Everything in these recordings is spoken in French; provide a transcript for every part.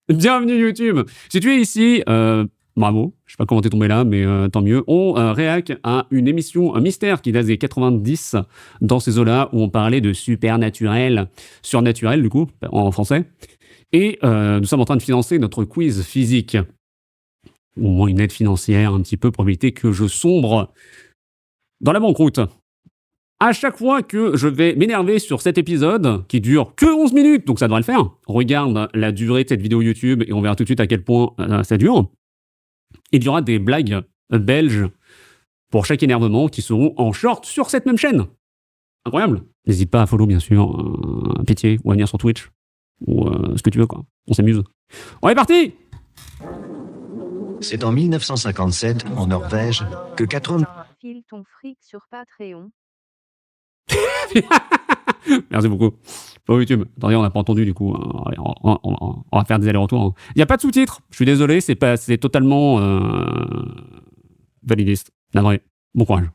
Bienvenue YouTube. Si tu es ici, bravo. Je sais pas comment t'es tombé là, mais tant mieux. On réac à une émission, un mystère qui date des 90 dans ces eaux-là, où on parlait de supernaturel, surnaturel du coup, en français. Et nous sommes en train de financer notre quiz physique. Ou au moins une aide financière un petit peu pour éviter que je sombre dans la banqueroute. À chaque fois que je vais m'énerver sur cet épisode, qui dure que 11 minutes, donc ça devrait le faire, regarde la durée de cette vidéo YouTube et on verra tout de suite à quel point ça dure. Il y aura des blagues belges pour chaque énervement qui seront en short sur cette même chaîne. Incroyable. N'hésite pas à follow, bien sûr, pitié, ou à venir sur Twitch, ou ce que tu veux, quoi. On s'amuse. On est parti. C'est en 1957, en Norvège, que 4 hommes... File ton fric sur Patreon. Merci beaucoup. Pour YouTube. Attendez, on n'a pas entendu du coup. On va faire des allers-retours. Il n'y a pas de sous-titres. Je suis désolé, c'est totalement validiste. Navré. Bon courage.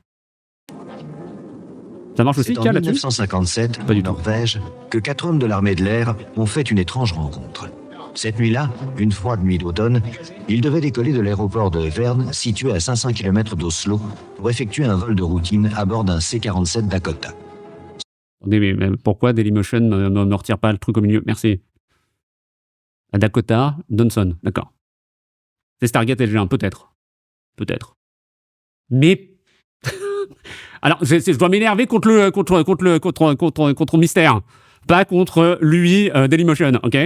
Ça marche aussi, C'est en Cal, là-dessus 1957, Pas du en tout. Norvège, que 4 hommes de l'armée de l'air ont fait une étrange rencontre. Cette nuit-là, une froide nuit d'automne, ils devaient décoller de l'aéroport de Verne, situé à 500 km d'Oslo, pour effectuer un vol de routine à bord d'un C-47 Dakota. Attendez, mais pourquoi Dailymotion me retire pas le truc au milieu? Merci. À Dakota, Johnson, d'accord. C'est Stargate LG1, peut-être. Peut-être. Mais... Alors, je dois m'énerver contre Mystère. Pas contre lui, Dailymotion, ok?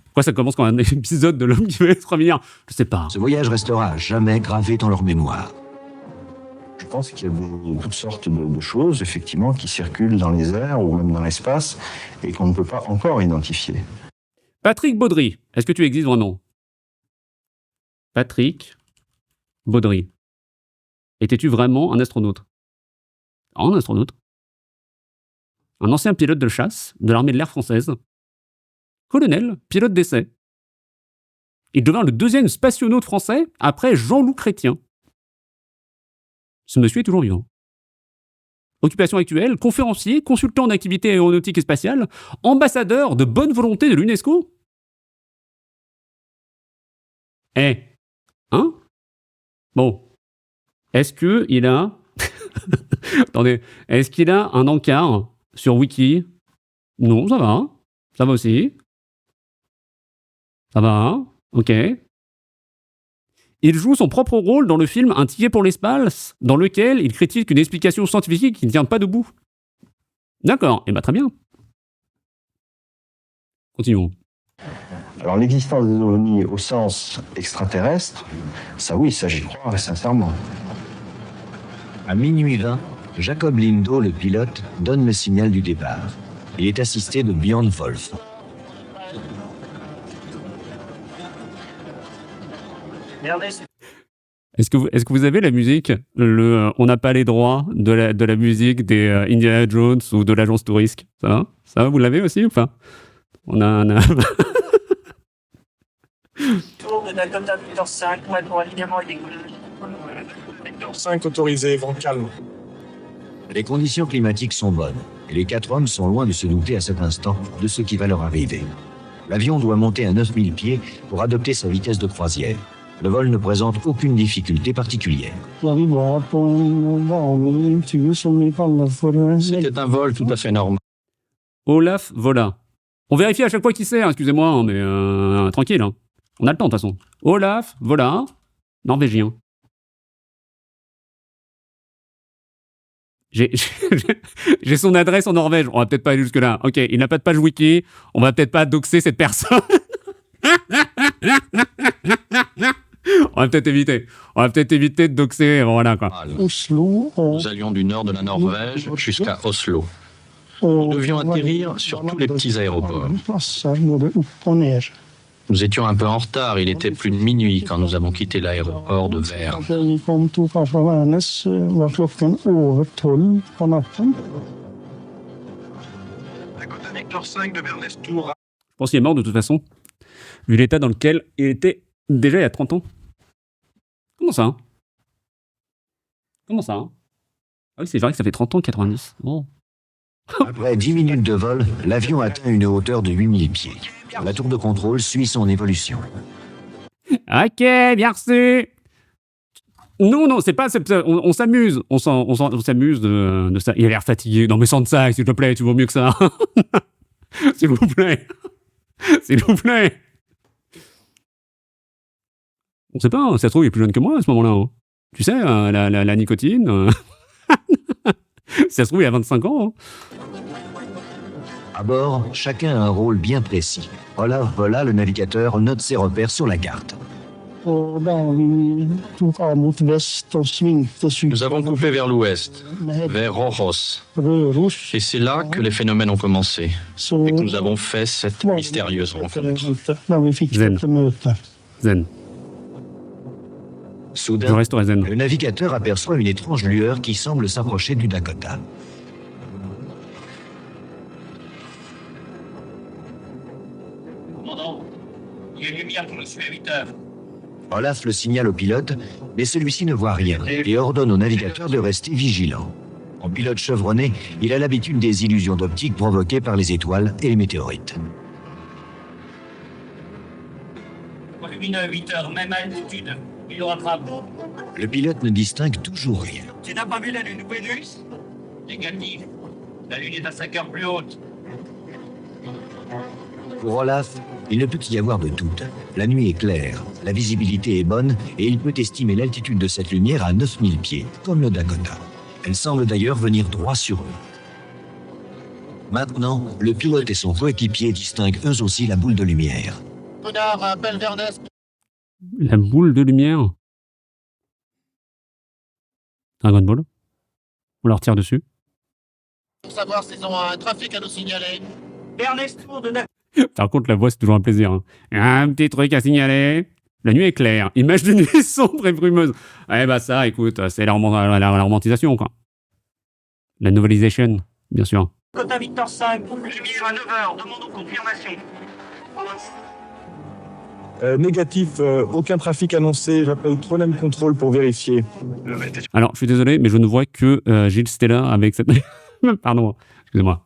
Pourquoi ça commence comme un épisode de l'homme qui veut être revenir? Je sais pas. Ce voyage restera à jamais gravé dans leur mémoire. Je pense qu'il y a toutes sortes de choses, effectivement, qui circulent dans les airs ou même dans l'espace et qu'on ne peut pas encore identifier. Patrick Baudry, est-ce que tu existes vraiment? Patrick Baudry. Étais-tu vraiment un astronaute? Un astronaute? Un ancien pilote de chasse de l'armée de l'air française. Colonel, pilote d'essai. Il devint le deuxième spationaute français après Jean-Loup Chrétien. Ce monsieur est toujours vivant. Occupation actuelle, conférencier, consultant en activité aéronautique et spatiale, ambassadeur de bonne volonté de l'UNESCO. Eh, hein? Bon. Est-ce qu'il a... Attendez, est-ce qu'il a un encart sur Wiki? Non, ça va. Ça va aussi. Ça va, ok. Il joue son propre rôle dans le film Un ticket pour l'espace, dans lequel il critique une explication scientifique qui ne tient pas debout. D'accord, et bah très bien. Continuons. Alors l'existence des ovnis au sens extraterrestre, ça oui, ça j'y crois sincèrement. À minuit 20, Jacob Lindo, le pilote, donne le signal du départ. Il est assisté de Björn Wolf. Est-ce que vous avez la musique, on n'a pas les droits de la musique des Indiana Jones ou de l'agence Touriste? Ça va, vous l'avez aussi ou pas? On a... Tour de Dakota Victor 5, maintenant alignement et Victor 5 autorisé, vent calme. Les conditions climatiques sont bonnes, et les 4 hommes sont loin de se douter à cet instant de ce qui va leur arriver. L'avion doit monter à 9000 pieds pour adopter sa vitesse de croisière. Le vol ne présente aucune difficulté particulière. C'était un vol tout à fait normal. Olaf Vola. On vérifie à chaque fois qui c'est, hein, excusez-moi, hein, mais tranquille. Hein. On a le temps de toute façon. Olaf Vola, norvégien. J'ai son adresse en Norvège. On va peut-être pas aller jusque-là. Ok, il n'a pas de page wiki. On va peut-être pas doxer cette personne. On va peut-être éviter. On va peut-être éviter de doxer. Voilà quoi. Oslo. Nous allions du nord de la Norvège jusqu'à Oslo. Nous devions atterrir sur tous les petits aéroports. Nous étions un peu en retard. Il était plus de minuit quand nous avons quitté l'aéroport de Verne. Dakota Victor 5 de Vernestour. Je pense qu'il est mort de toute façon, vu l'état dans lequel il était déjà il y a 30 ans. Comment ça? Comment ça? Ah oui, c'est vrai que ça fait 30 ans, 90. Oh. Après 10 minutes de vol, l'avion atteint une hauteur de 8000 pieds. La tour de contrôle suit son évolution. Ok, bien reçu. Non, c'est pas... On s'amuse. On s'amuse de ça. Il a l'air fatigué. Non, mais sans de ça, s'il te plaît, tu vaux mieux que ça. S'il vous plaît. S'il vous plaît. On sait pas, hein, ça se trouve, il est plus jeune que moi à ce moment-là. Hein. Tu sais, la nicotine... Si ça se trouve, il a 25 ans. Hein. À bord, chacun a un rôle bien précis. Olaf Vola, le navigateur, note ses repères sur la carte. Nous avons coupé vers l'ouest, vers Rojos. Et c'est là que les phénomènes ont commencé. Et que nous avons fait cette mystérieuse rencontre. Zen. Je Soudain, resterai zen. le navigateur aperçoit une étrange lueur qui semble s'approcher du Dakota. Commandant, il y a une lumière qui me suit à 8 heures. Olaf le signale au pilote, mais celui-ci ne voit rien et ordonne au navigateur de rester vigilant. En pilote chevronné, il a l'habitude des illusions d'optique provoquées par les étoiles et les météorites. Point lumineux à 8 heures, même altitude. Il le rattrape. Le pilote ne distingue toujours rien. Tu n'as pas vu la lune Vénus? Négatif. La lune est à 5 heures plus haute. Pour Olaf, il ne peut y avoir de doute. La nuit est claire, la visibilité est bonne et il peut estimer l'altitude de cette lumière à 9000 pieds, comme le Dakota. Elle semble d'ailleurs venir droit sur eux. Maintenant, le pilote et son coéquipier distinguent eux aussi la boule de lumière. Connard, appelle Vernest La boule de lumière. Dragon Ball. On leur tire dessus. pour savoir s'ils ont un trafic à nous signaler. Ernest Tour de Par contre, la voix, c'est toujours un plaisir. Hein. Un petit truc à signaler. La nuit est claire. Image de nuit sombre et brumeuse. Eh bah ça, écoute, c'est la romantisation, quoi. La novelisation, bien sûr. Dakota Victor 5, lumière à 9 heures, demandons confirmation. Négatif, aucun trafic annoncé. J'appelle Tronem Control pour vérifier. Alors, je suis désolé, mais je ne vois que Gilles Stella avec cette... Pardon, excusez-moi.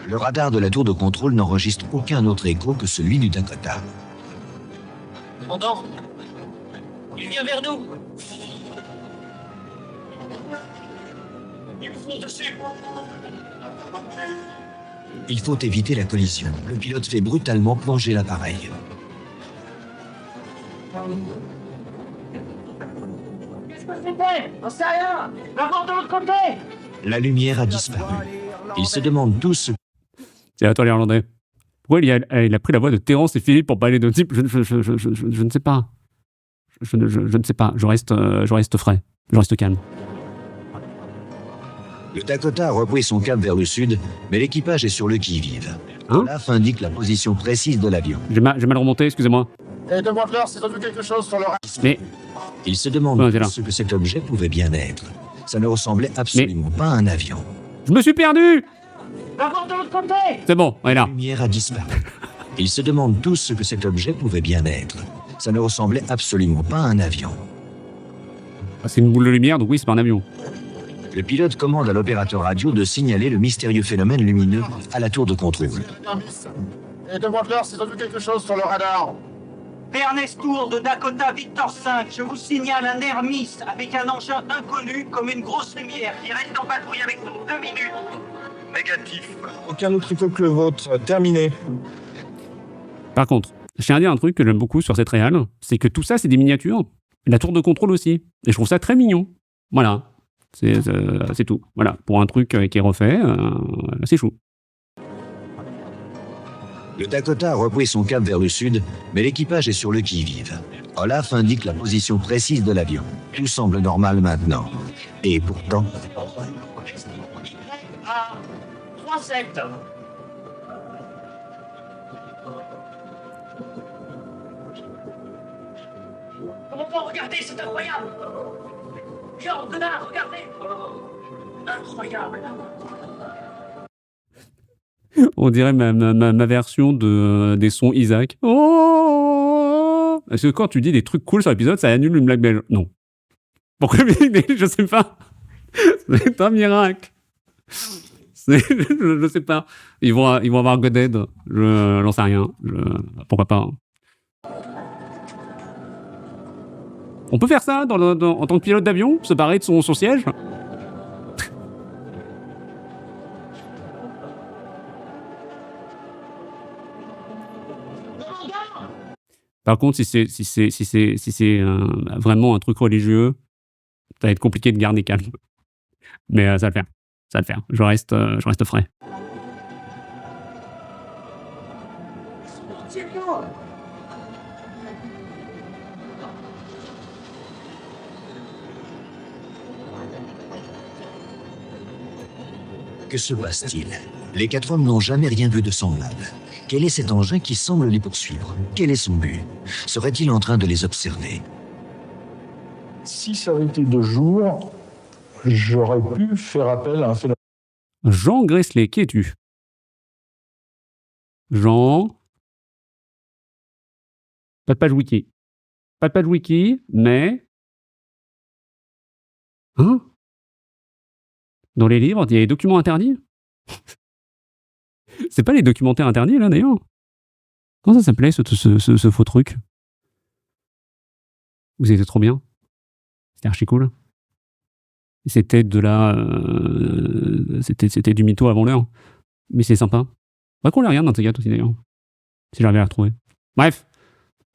Le radar de la tour de contrôle n'enregistre aucun autre écho que celui du Dakota. Commandant, il vient vers nous. Il fonce dessus. Il faut éviter la collision. Le pilote fait brutalement plonger l'appareil. Qu'est-ce que c'était? On sait rien. Va voir de l'autre côté. La lumière a disparu. Ils se demandent tous ce C'est à toi, l'Irlandais. Pourquoi il a pris la voix de Terence et Philippe pour parler de type je ne sais pas. Je ne sais pas. Je reste frais. Je reste calme. Le Dakota a repris son cap vers le sud, mais l'équipage est sur le qui-vive. Hein Olaf indique la position précise de l'avion. J'ai mal remonté, excusez-moi. Et demande-leur s'ils ont vu quelque chose sur leur... Mais Ils se demandent Ouais, c'est là. ce que cet objet pouvait bien être. Ça ne ressemblait absolument pas à un avion. je me suis perdu. Va voir de l'autre côté. C'est bon, on est La là. lumière a disparu. Ils se demandent tous ce que cet objet pouvait bien être. Ça ne ressemblait absolument pas à un avion. Ah, c'est une boule de lumière, donc oui, c'est pas un avion. Le pilote commande à l'opérateur radio de signaler le mystérieux phénomène lumineux à la tour de contrôle. Et demande-leur s'ils ont vu quelque chose sur le radar. Ernest Tour de Dakota Victor 5, je vous signale un Hermis avec un engin inconnu comme une grosse lumière qui reste en patrouille avec nous 2 minutes. Négatif. Aucun autre écho que le vôtre. Terminé. Par contre, je tiens à dire un truc que j'aime beaucoup sur cette réal, c'est que tout ça, c'est des miniatures. La tour de contrôle aussi. Et je trouve ça très mignon. Voilà. C'est tout. Voilà. Pour un truc qui est refait, c'est chou. Le Dakota a repris son cap vers le sud, mais l'équipage est sur le qui-vive. Olaf indique la position précise de l'avion. Tout semble normal maintenant. Et pourtant, À 3-7. Commandant, regardez, c'est incroyable. Jean, connard, regardez. Incroyable. On dirait ma version des sons Isaac. Oh, parce que quand tu dis des trucs cool sur l'épisode, ça annule une blague belge. Non. Pourquoi je sais pas. C'est un miracle. Je sais pas. Ils vont avoir Godhead. J'en sais rien. Pourquoi pas. On peut faire ça en tant que pilote d'avion, se barrer de son siège. Par contre, si c'est vraiment un truc religieux, ça va être compliqué de garder calme. Mais ça va le faire. Ça va le faire. Je reste frais. Que se passe-t-il? Les 4 hommes n'ont jamais rien vu de semblable. Quel est cet engin qui semble les poursuivre? Quel est son but? Serait-il en train de les observer? Si ça avait été de jour, j'aurais pu faire appel à un phénomène. Jean Gressley, qui es-tu? Jean... Pas de page wiki. Pas de page wiki, mais... Hein? Dans les livres, il y a les documents interdits? C'est pas les documentaires interdits, là, d'ailleurs? Comment ça s'appelait, ce faux truc? Vous étiez trop bien. C'était archi cool. C'était de la... C'était du mytho avant l'heure. Mais c'est sympa. Faudrait qu'on les regarde dans tes gars aussi, d'ailleurs. Si j'arrive à la retrouver. Bref.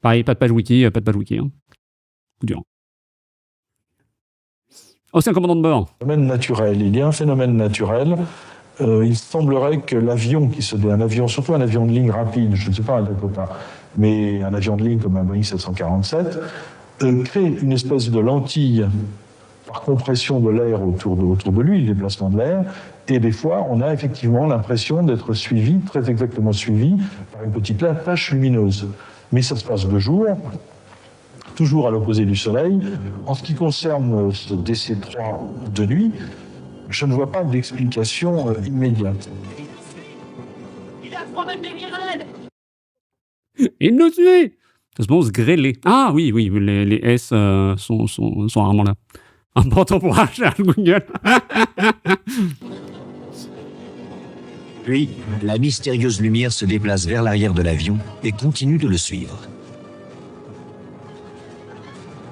Pareil, pas de page wiki. Hein. Coup dur. Oh, c'est un commandant de bord. Phénomène naturel. Il y a un phénomène naturel. Il semblerait que l'avion surtout un avion de ligne rapide, je ne sais pas un Dakota, mais un avion de ligne comme un Boeing 747, crée une espèce de lentille par compression de l'air autour de lui, le déplacement de l'air, et des fois, on a effectivement l'impression d'être suivi, très exactement suivi, par une petite tache lumineuse. Mais ça se passe de jour, toujours à l'opposé du Soleil. En ce qui concerne ce DC-3 de nuit, je ne vois pas d'explication immédiate. Il a froid même des virales. Il nous tuait. Ça se prononce grêlé. Ah oui, les S sont rarement là. Important pour recherche Google. Puis, la mystérieuse lumière se déplace vers l'arrière de l'avion et continue de le suivre.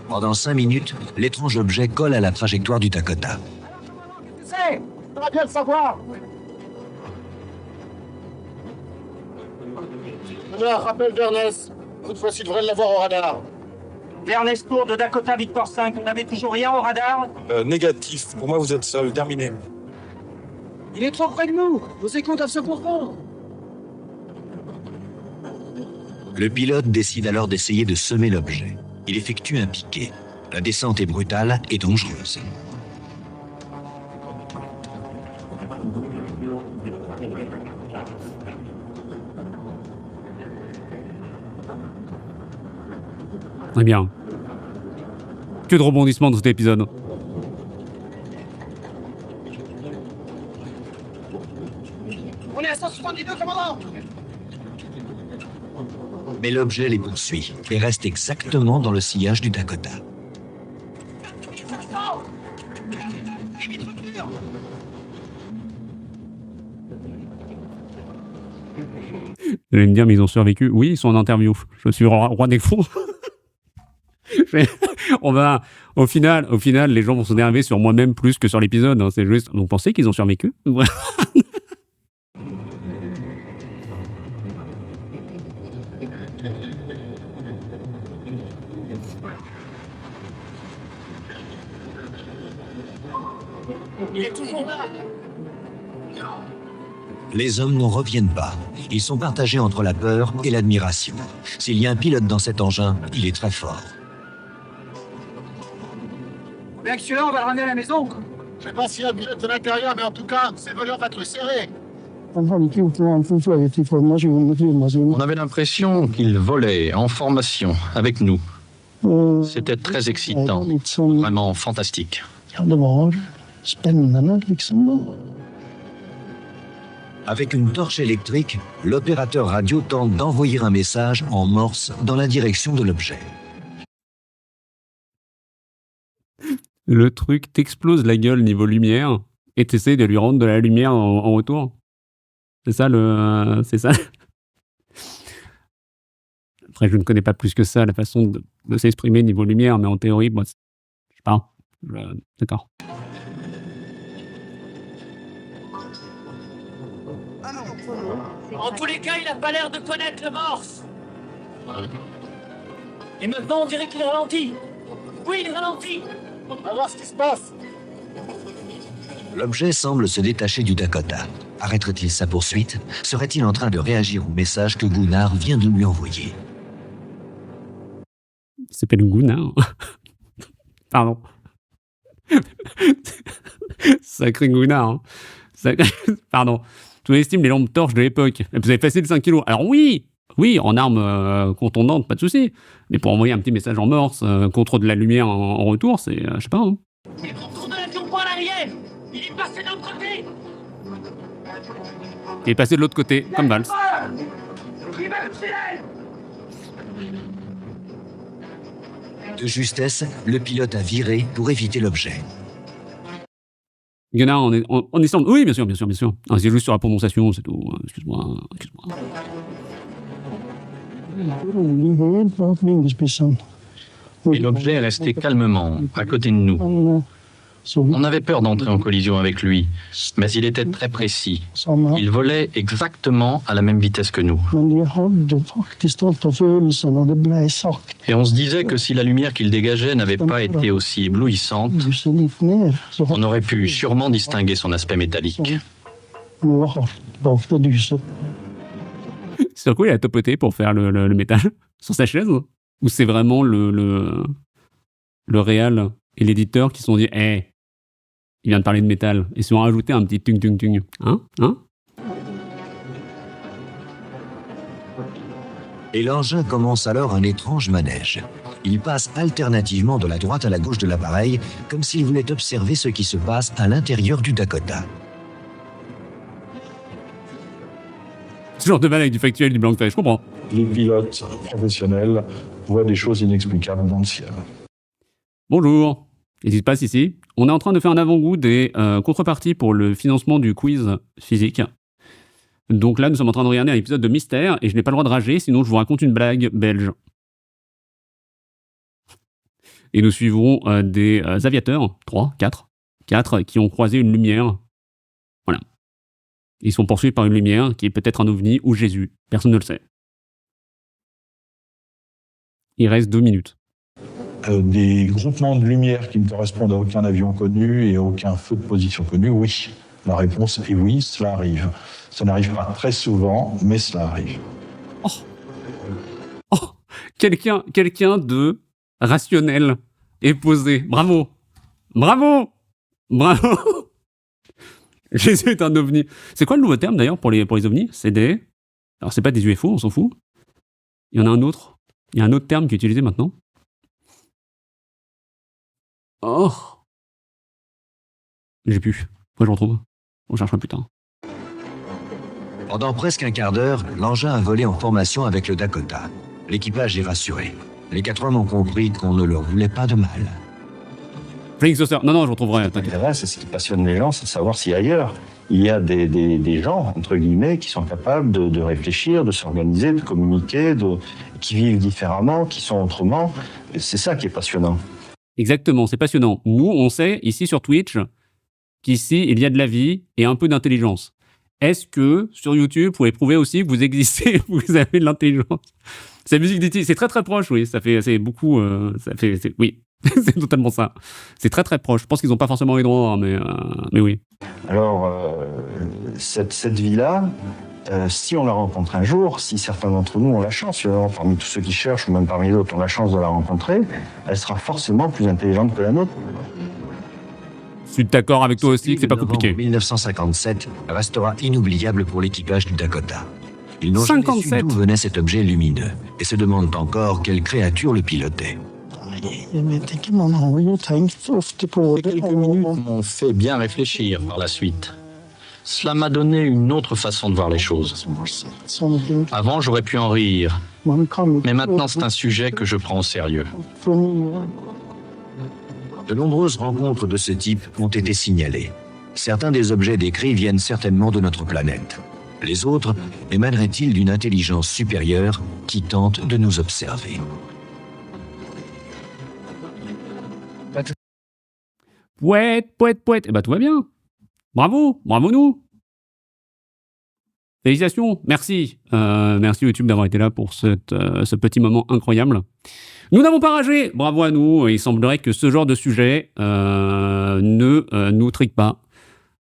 Pendant 5 minutes, l'étrange objet colle à la trajectoire du Dakota. C'est on va bien le savoir. Connard, rappelle Vernès. Cette fois-ci, devrait l'avoir au radar. Ernest Tour de Dakota Victor 5, on n'avait toujours rien au radar? Négatif. Pour moi, vous êtes seul. Terminé. Il est trop près de nous. Nos écoutes doivent se confondre. Le pilote décide alors d'essayer de semer l'objet. Il effectue un piqué. La descente est brutale et dangereuse. Très bien. Que de rebondissements dans cet épisode. On est à 172, commandant. Mais l'objet les poursuit et reste exactement dans le sillage du Dakota. J'allais me dire, mais ils ont survécu. Oui, ils sont en interview. Je suis roi des fous. Au final, les gens vont s'énerver sur moi-même plus que sur l'épisode. Hein. C'est juste, vous pensez qu'ils ont survécu? Il est toujours là. Les hommes n'en reviennent pas. Ils sont partagés entre la peur et l'admiration. S'il y a un pilote dans cet engin, il est très fort. Bien que celui-là, on va le ramener à la maison. Je sais pas s'il y a un pilote à l'intérieur, mais en tout cas, ces voleurs va être serré. On avait l'impression qu'il volait en formation avec nous. C'était très excitant, vraiment fantastique. Avec une torche électrique, l'opérateur radio tente d'envoyer un message en morse dans la direction de l'objet. Le truc t'explose la gueule niveau lumière. et t'essaies de lui rendre de la lumière en retour. C'est ça le... c'est ça. Après, je ne connais pas plus que ça la façon de s'exprimer niveau lumière, mais en théorie, moi, je sais pas. D'accord. En tous les cas, il a pas l'air de connaître le morse. Et maintenant, on dirait qu'il ralentit. Oui, il ralentit. On va voir ce qui se passe. L'objet semble se détacher du Dakota. Arrêterait-il sa poursuite? Serait-il en train de réagir au message que Gunnar vient de lui envoyer? Il s'appelle Gunnar. Pardon. Sacré Gunnar. Hein. Pardon. Tu estimes les lampes torches de l'époque. Vous avez facile 5 kilos. Alors oui, en arme contondante, pas de souci. Mais pour envoyer un petit message en morse contre de la lumière en retour, c'est, je sais pas. Hein. Il retourne de l'avion point à l'arrière. Il est passé de l'autre côté. Il est passé de l'autre côté, comme Valls. De justesse, le pilote a viré pour éviter l'objet. Gunnar, on est semble. Oui, bien sûr. Ah, c'est juste sur la prononciation, c'est tout. Excuse-moi. Et l'objet est resté calmement à côté de nous. On avait peur d'entrer en collision avec lui, mais il était très précis. Il volait exactement à la même vitesse que nous. Et on se disait que si la lumière qu'il dégageait n'avait pas été aussi éblouissante, on aurait pu sûrement distinguer son aspect métallique. Sur quoi il a topoté pour faire le métal? Sur sa chaise? Ou c'est vraiment le réal et l'éditeur qui se sont dit hey, il vient de parler de métal, et se sont rajouté un petit tung. Hein? Et l'engin commence alors un étrange manège. Il passe alternativement de la droite à la gauche de l'appareil, comme s'il voulait observer ce qui se passe à l'intérieur du Dakota. Ce genre de balle avec du factuel, du blanc de je comprends. Les pilotes professionnels voient des choses inexplicables dans le ciel. Bonjour. N'hésite pas, ici. On est en train de faire un avant-goût des contreparties pour le financement du quiz physique. Donc là, nous sommes en train de regarder un épisode de Mystère et je n'ai pas le droit de rager, sinon je vous raconte une blague belge. Et nous suivrons des aviateurs, 4, qui ont croisé une lumière. Voilà. Ils sont poursuivis par une lumière qui est peut-être un ovni ou Jésus. Personne ne le sait. Il reste 2 minutes. Des groupements de lumière qui ne correspondent à aucun avion connu et à aucun feu de position connu, oui. La réponse est oui, cela arrive. Ça n'arrive pas très souvent, mais cela arrive. Quelqu'un de rationnel et posé. Bravo. Jésus est un ovni. C'est quoi le nouveau terme d'ailleurs pour les ovnis? C'est des... Alors c'est pas des UFO, on s'en fout. Il y en a un autre. Il y a un autre terme qui est utilisé maintenant. Oh. J'ai pu. Moi je retrouve. On cherchera plus tard. Pendant presque un quart d'heure, l'engin a volé en formation avec le Dakota. L'équipage est rassuré. Les 4 hommes ont compris qu'on ne leur voulait pas de mal. Flying Saucer. Non, je retrouverai. L'intérêt, c'est ce qui passionne les gens, c'est de savoir si ailleurs, il y a des gens, entre guillemets, qui sont capables de réfléchir, de s'organiser, de communiquer, qui vivent différemment, qui sont autrement. C'est ça qui est passionnant. Exactement, c'est passionnant. Nous, on sait, ici sur Twitch, qu'ici, il y a de la vie et un peu d'intelligence. Est-ce que, sur YouTube, vous pouvez prouver aussi que vous existez, vous avez de l'intelligence? C'est musique d'E.T., c'est très très proche, oui. C'est beaucoup... oui, c'est totalement ça. C'est très très proche. Je pense qu'ils n'ont pas forcément les droits, mais oui. Alors, cette vie-là, si on la rencontre un jour, si certains d'entre nous ont la chance, parmi tous ceux qui cherchent, ou même parmi d'autres ont la chance de la rencontrer, elle sera forcément plus intelligente que la nôtre. Je suis d'accord avec toi aussi que c'est pas compliqué. 1957 restera inoubliable pour l'équipage du Dakota. Ils n'ont jamais su d'où venait cet objet lumineux et se demandent encore quelle créature le pilotait. Quelques minutes m'ont fait bien réfléchir par la suite. Cela m'a donné une autre façon de voir les choses. Avant, j'aurais pu en rire, mais maintenant c'est un sujet que je prends au sérieux. De nombreuses rencontres de ce type ont été signalées. Certains des objets décrits viennent certainement de notre planète. Les autres émaneraient-ils d'une intelligence supérieure qui tente de nous observer? Pouette. Eh ben, tout va bien. Bravo nous. Félicitations, merci. Merci YouTube d'avoir été là pour ce petit moment incroyable. Nous n'avons pas ragé, bravo à nous. Il semblerait que ce genre de sujet ne nous trigue pas,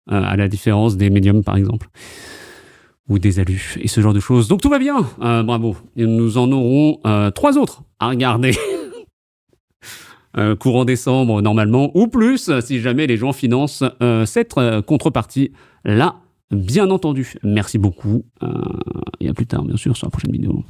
à la différence des médiums par exemple, ou des alus, et ce genre de choses. Donc tout va bien, bravo. Et nous en aurons 3 autres à regarder. Courant décembre normalement, ou plus, si jamais les gens financent cette contrepartie-là, bien entendu. Merci beaucoup, et à plus tard bien sûr sur la prochaine vidéo.